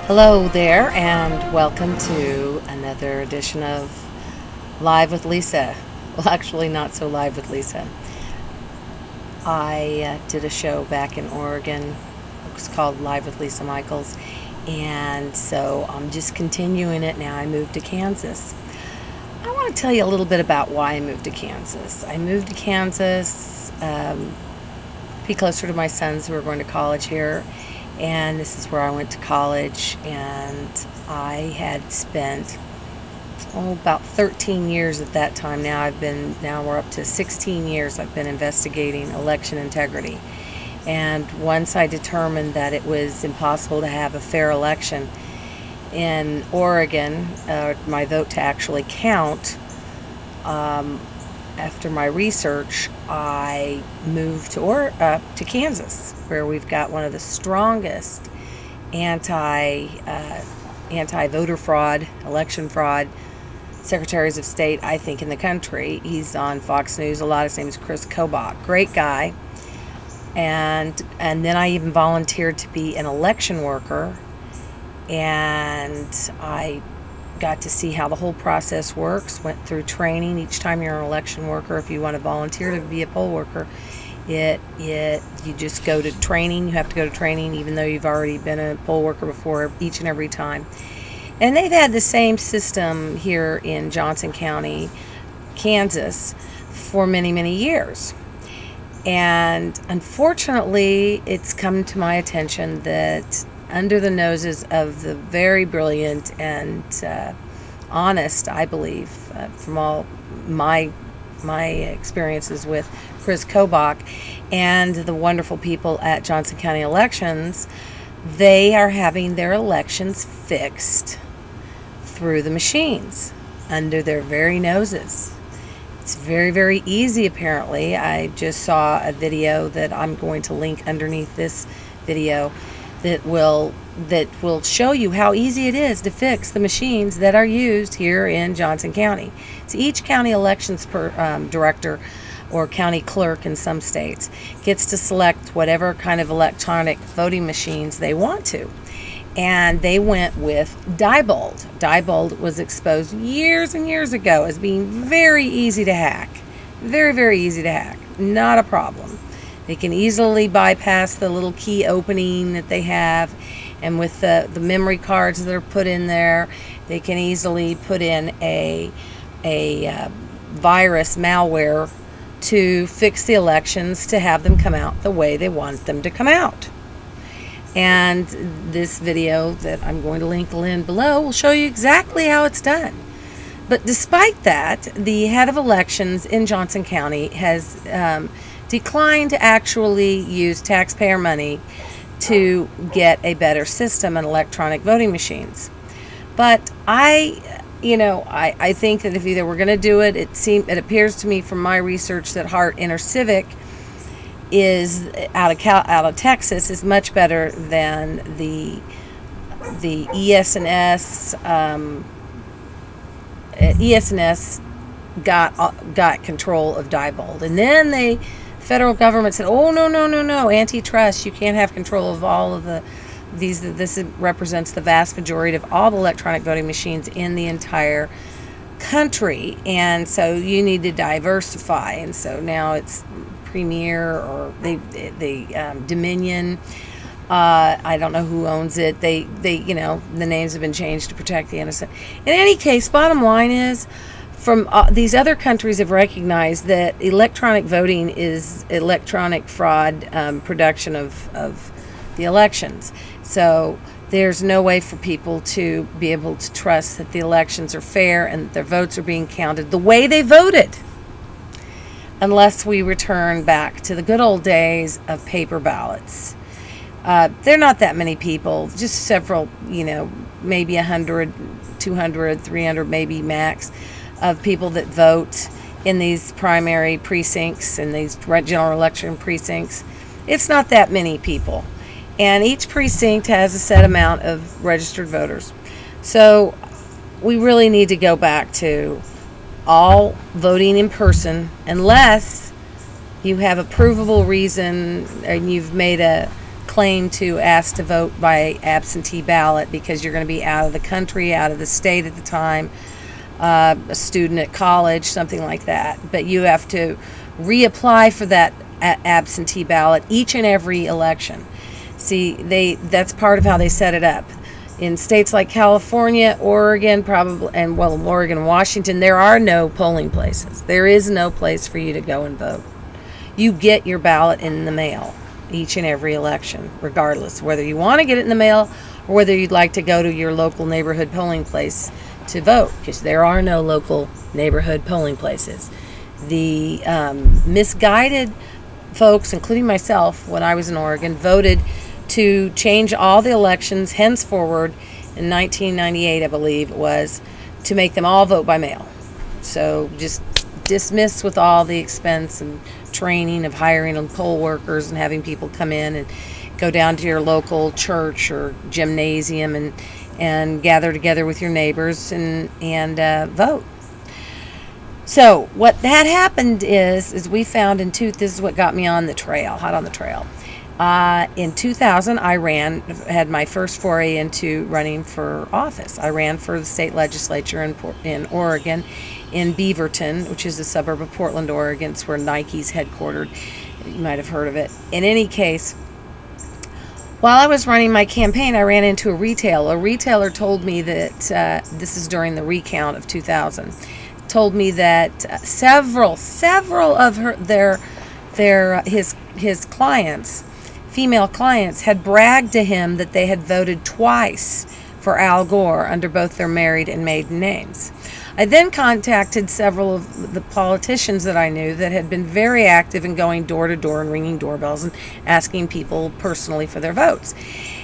Hello there, and welcome to another edition of Live with Lisa. Well, actually, not so live with Lisa. I did a show back in Oregon. It was called Live with Lisa Michaels, and so I'm just continuing it now. I moved to Kansas. I want to tell you a little bit about why I moved to Kansas. I moved to Kansas be closer to my sons who are going to college here, and this is where I went to college. And I had spent about 13 years at that time. Now we're up to 16 years I've been investigating election integrity. And once I determined that it was impossible to have a fair election in Oregon, my vote to actually count, after my research, I moved to Kansas, where we've got one of the strongest anti-voter fraud, election fraud secretaries of state, I think, in the country. He's on Fox News a lot. His name is Chris Kobach. Great guy. And then I even volunteered to be an election worker, and I got to see how the whole process works. Went through training. Each time you're an election worker, if you want to volunteer to be a poll worker, you just go to training. You have to go to training even though you've already been a poll worker before, each and every time. And they've had the same system here in Johnson County, Kansas, for many, many years. And unfortunately, it's come to my attention that under the noses of the very brilliant and honest, I believe, from all my experiences with Chris Kobach and the wonderful people at Johnson County Elections, they are having their elections fixed through the machines under their very noses. It's very, very easy, apparently. I just saw a video that I'm going to link underneath this video that will show you how easy it is to fix the machines that are used here in Johnson County. So each county elections director or county clerk in some states gets to select whatever kind of electronic voting machines they want to. And they went with Diebold. Diebold was exposed years and years ago as being very easy to hack. Very, very easy to hack. Not a problem. They can easily bypass the little key opening that they have, and with the memory cards that are put in there, they can easily put in a virus malware to fix the elections to have them come out the way they want them to come out. And this video that I'm going to link below will show you exactly how it's done. But despite that, the head of elections in Johnson County has declined to actually use taxpayer money to get a better system in electronic voting machines. But I think that if either we're going to do it, it appears to me from my research that Hart InterCivic is out of Texas is much better than the ES&S. ES&S got control of Diebold, and then the federal government said, "Oh, no, antitrust. You can't have control of all of these. This represents the vast majority of all the electronic voting machines in the entire country, and so you need to diversify." And so now it's Premier or the Dominion. I don't know who owns it. They the names have been changed to protect the innocent. In any case, bottom line is, from these other countries have recognized that electronic voting is electronic fraud production of the elections. So there's no way for people to be able to trust that the elections are fair and that their votes are being counted the way they voted, unless we return back to the good old days of paper ballots. There are not that many people, just several, maybe 100, 200, 300 maybe max of people that vote in these primary precincts and these general election precincts. It's not that many people. And each precinct has a set amount of registered voters. So we really need to go back to all voting in person, unless you have a provable reason and you've made a claim to ask to vote by absentee ballot because you're going to be out of the country, out of the state at the time, a student at college, something like that. But you have to reapply for that absentee ballot each and every election. See, that's part of how they set it up. In states like California, Oregon, Oregon and Washington, there are no polling places. There is no place for you to go and vote. You get your ballot in the mail each and every election, regardless whether you want to get it in the mail or whether you'd like to go to your local neighborhood polling place to vote, because there are no local neighborhood polling places. The misguided folks, including myself, when I was in Oregon, voted to change all the elections henceforward in 1998, I believe it was, to make them all vote by mail. So just dismiss with all the expense and training of hiring poll workers and having people come in and go down to your local church or gymnasium and gather together with your neighbors and vote. So what had happened is we found this is what got me on the trail, hot on the trail. In 2000, I had my first foray into running for office. I ran for the state legislature in Oregon, in Beaverton, which is a suburb of Portland, Oregon. It's where Nike's headquartered. You might have heard of it. In any case, while I was running my campaign, I ran into a retailer. A retailer told me that, this is during the recount of 2000, told me that several of his clients, female clients, had bragged to him that they had voted twice for Al Gore under both their married and maiden names. I then contacted several of the politicians that I knew that had been very active in going door to door and ringing doorbells and asking people personally for their votes.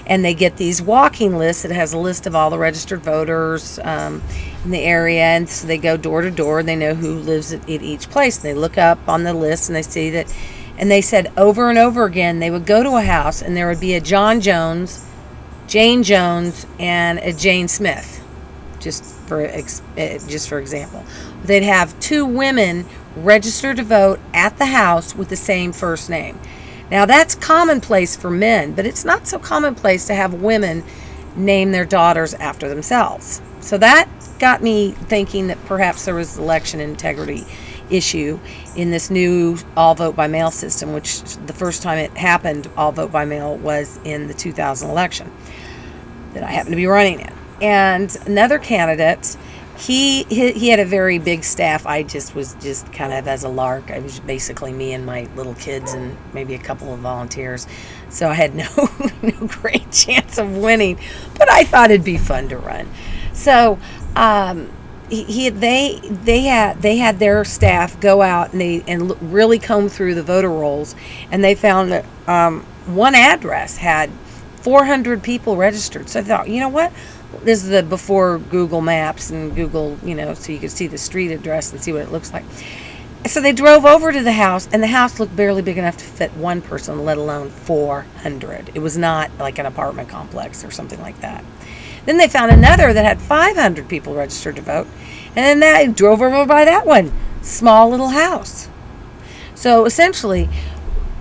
And they get these walking lists that has a list of all the registered voters in the area, and so they go door to door and they know who lives at each place. And they look up on the list and they see that, and they said over and over again they would go to a house and there would be a John Jones, Jane Jones, and a Jane Smith. Just for example, they'd have two women registered to vote at the house with the same first name. Now that's commonplace for men, but it's not so commonplace to have women name their daughters after themselves. So that got me thinking that perhaps there was election integrity issue in this new all vote by mail system, which the first time it happened, all vote by mail, was in the 2000 election that I happened to be running in. And another candidate, he had a very big staff. I was just kind of as a lark. I was basically me and my little kids and maybe a couple of volunteers. So I had no great chance of winning, but I thought it'd be fun to run. So they had their staff go out and really comb through the voter rolls, and they found that one address had 400 people registered. So I thought, you know what? This is before Google Maps and Google, so you could see the street address and see what it looks like. So they drove over to the house, and the house looked barely big enough to fit one person, let alone 400. It was not like an apartment complex or something like that. Then they found another that had 500 people registered to vote, and then they drove over by that one. Small little house. So essentially,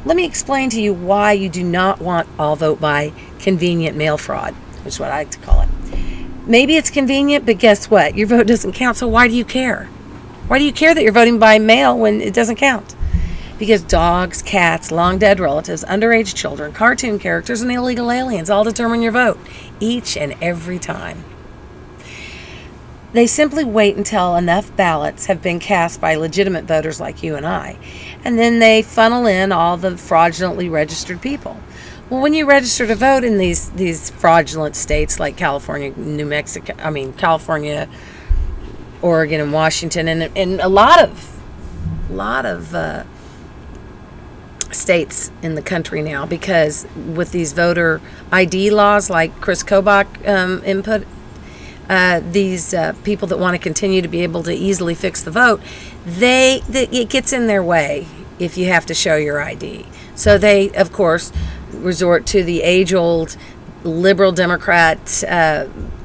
let me explain to you why you do not want all vote by convenient mail fraud, which is what I like to call it. Maybe it's convenient, but guess what? Your vote doesn't count, so why do you care? Why do you care that you're voting by mail when it doesn't count? Because dogs, cats, long dead relatives, underage children, cartoon characters, and illegal aliens all determine your vote each and every time. They simply wait until enough ballots have been cast by legitimate voters like you and I, and then they funnel in all the fraudulently registered people. Well, when you register to vote in these fraudulent states like California, California, Oregon, and Washington, and a lot of states in the country now, because with these voter ID laws like Chris Kobach input, these people that want to continue to be able to easily fix the vote, it gets in their way if you have to show your ID. So they, of course, resort to the age-old liberal Democrat,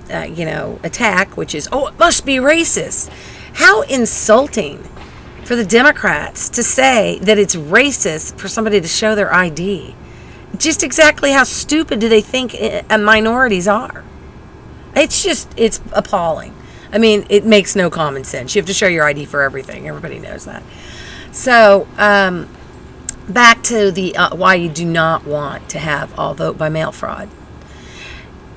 attack, which is, it must be racist. How insulting for the Democrats to say that it's racist for somebody to show their ID. just exactly how stupid do they think minorities are? It's appalling. I mean, it makes no common sense. You have to show your ID for everything. Everybody knows that. So, back to the why you do not want to have all vote by mail fraud.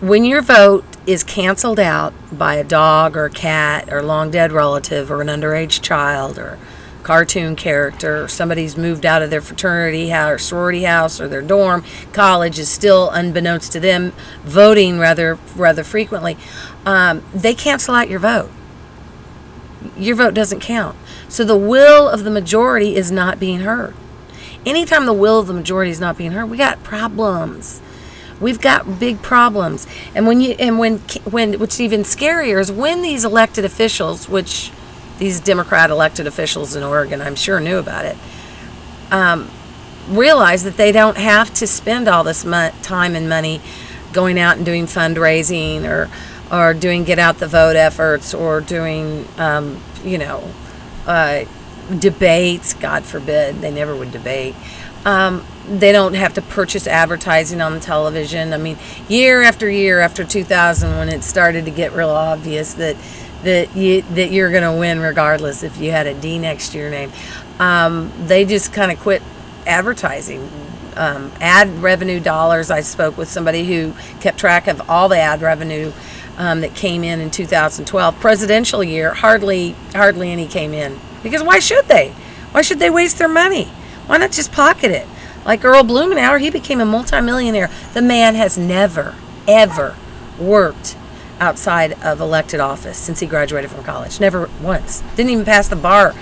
When your vote is canceled out by a dog or a cat or a long dead relative or an underage child or cartoon character, or somebody's moved out of their fraternity house or sorority house or their dorm, college is still, unbeknownst to them, voting rather frequently, they cancel out your vote. Your vote doesn't count. So the will of the majority is not being heard. Anytime the will of the majority is not being heard, we got problems. We've got big problems. And when what's even scarier is when these elected officials, which these Democrat elected officials in Oregon, I'm sure knew about it, realize that they don't have to spend all this time and money going out and doing fundraising or doing get out the vote efforts or doing, debates. God forbid, they never would debate. They don't have to purchase advertising on the television. I mean, year after year after 2000, when it started to get real obvious that you're going to win regardless if you had a D next to your name, they just kind of quit advertising. Ad revenue dollars. I spoke with somebody who kept track of all the ad revenue that came in 2012 presidential year. Hardly any came in, because why should they? Why should they waste their money? Why not just pocket it? Like Earl Blumenauer, he became a multimillionaire. The man has never, ever worked outside of elected office since he graduated from college. Never once. Didn't even pass the bar.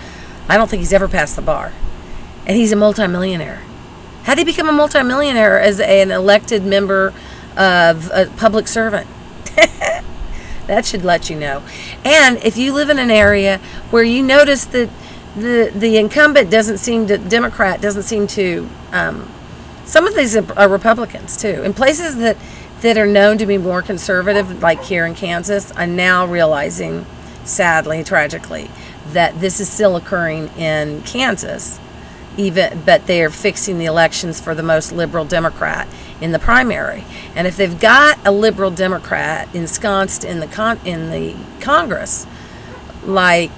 I don't think he's ever passed the bar. And he's a multimillionaire. How did he become a multimillionaire as an elected member of a public servant? That should let you know. And if you live in an area where you notice that the incumbent Democrat doesn't seem to, some of these are Republicans too. In places that are known to be more conservative, like here in Kansas, I'm now realizing, sadly, tragically, that this is still occurring in Kansas, but they are fixing the elections for the most liberal Democrat in the primary. And if they've got a liberal Democrat ensconced in the Congress, like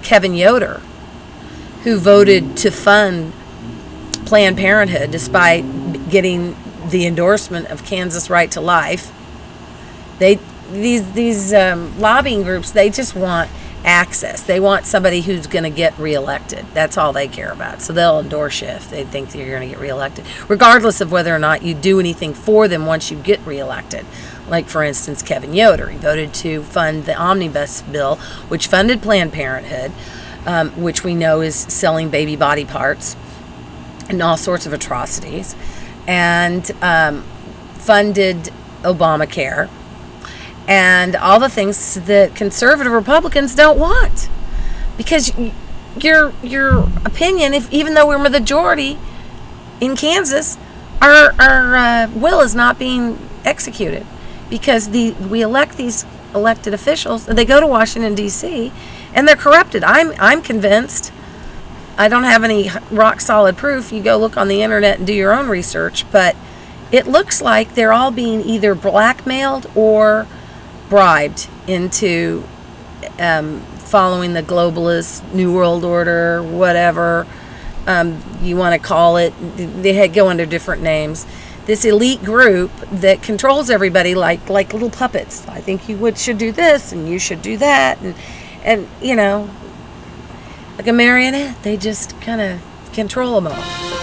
Kevin Yoder, who voted to fund Planned Parenthood despite getting the endorsement of Kansas Right to Life. These lobbying groups, they just want access. They want somebody who's going to get reelected. That's all they care about. So they'll endorse you if they think you're going to get reelected, regardless of whether or not you do anything for them once you get reelected. Like, for instance, Kevin Yoder. He voted to fund the omnibus bill, which funded Planned Parenthood, which we know is selling baby body parts and all sorts of atrocities, and funded Obamacare and all the things that conservative Republicans don't want. Because your opinion, even though we're the majority in Kansas, our will is not being executed. Because we elect these elected officials, and they go to Washington, D.C., and they're corrupted. I'm convinced. I don't have any rock solid proof. You go look on the internet and do your own research, but it looks like they're all being either blackmailed or bribed into following the globalist New World Order, whatever you want to call it. They go under different names. This elite group that controls everybody like little puppets. I think you should do this and you should do that, and like a marionette, they just kind of control them all.